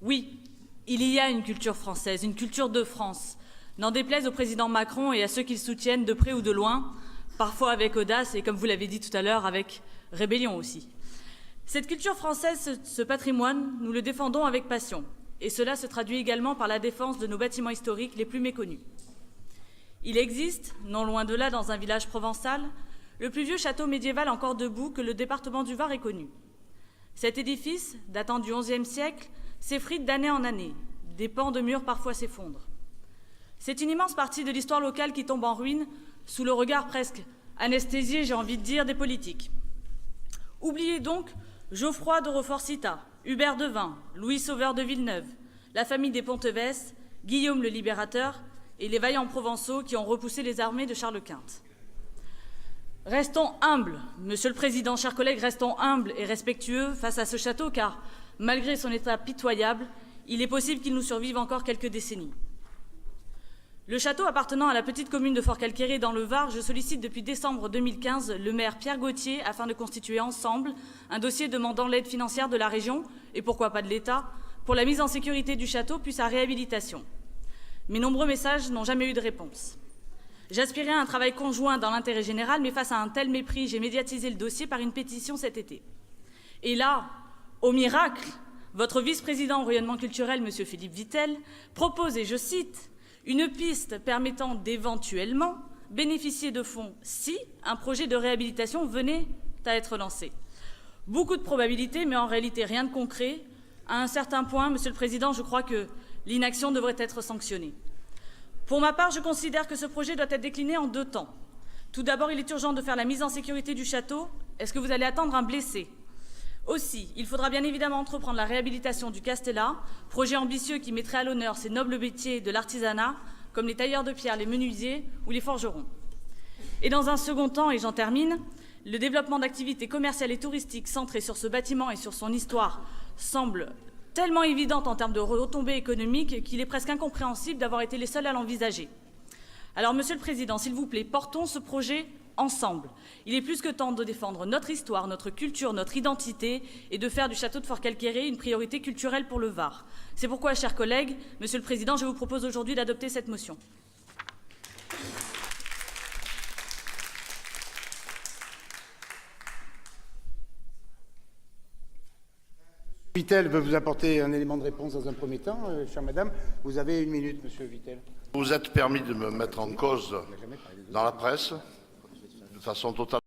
Oui, il y a une culture française, une culture de France. N'en déplaise au président Macron et à ceux qui le soutiennent de près ou de loin, parfois avec audace et, comme vous l'avez dit tout à l'heure, avec rébellion aussi. Cette culture française, ce patrimoine, nous le défendons avec passion. Et cela se traduit également par la défense de nos bâtiments historiques les plus méconnus. Il existe, non loin de là, dans un village provençal, le plus vieux château médiéval encore debout que le département du Var ait connu. Cet édifice, datant du XIe siècle, s'effrite d'année en année. Des pans de murs parfois s'effondrent. C'est une immense partie de l'histoire locale qui tombe en ruine sous le regard presque anesthésié, j'ai envie de dire, des politiques. Oubliez donc Geoffroy de Roforcita, Hubert de Vins, Louis Sauveur de Villeneuve, la famille des Pontevès, Guillaume le Libérateur et les vaillants provençaux qui ont repoussé les armées de Charles Quint. Restons humbles, Monsieur le Président, chers collègues, restons humbles et respectueux face à ce château, car, malgré son état pitoyable, il est possible qu'il nous survive encore quelques décennies. Le château appartenant à la petite commune de Fort-Calquéré dans le Var, je sollicite depuis décembre 2015 le maire Pierre Gauthier afin de constituer ensemble un dossier demandant l'aide financière de la région, et pourquoi pas de l'État, pour la mise en sécurité du château puis sa réhabilitation. Mes nombreux messages n'ont jamais eu de réponse. J'aspirais à un travail conjoint dans l'intérêt général, mais face à un tel mépris, j'ai médiatisé le dossier par une pétition cet été. Et là, au miracle, votre vice-président au rayonnement culturel, M. Philippe Vitel, propose, et je cite, une piste permettant d'éventuellement bénéficier de fonds si un projet de réhabilitation venait à être lancé. Beaucoup de probabilités, mais en réalité rien de concret. À un certain point, Monsieur le Président, je crois que l'inaction devrait être sanctionnée. Pour ma part, je considère que ce projet doit être décliné en 2 temps. Tout d'abord, il est urgent de faire la mise en sécurité du château. Est-ce que vous allez attendre un blessé ? Aussi, il faudra bien évidemment entreprendre la réhabilitation du Castellat, projet ambitieux qui mettrait à l'honneur ces nobles métiers de l'artisanat, comme les tailleurs de pierre, les menuisiers ou les forgerons. Et dans un second temps, et j'en termine, le développement d'activités commerciales et touristiques centrées sur ce bâtiment et sur son histoire semble tellement évidente en termes de retombées économiques qu'il est presque incompréhensible d'avoir été les seuls à l'envisager. Alors, Monsieur le Président, s'il vous plaît, portons ce projet ensemble. Il est plus que temps de défendre notre histoire, notre culture, notre identité et de faire du château de Fort-Calquéré une priorité culturelle pour le Var. C'est pourquoi, chers collègues, Monsieur le Président, je vous propose aujourd'hui d'adopter cette motion. Vitel veut vous apporter un élément de réponse dans un premier temps. Chère madame, vous avez 1 minute, monsieur Vitel. Vous êtes permis de me mettre en cause dans la presse de façon totalement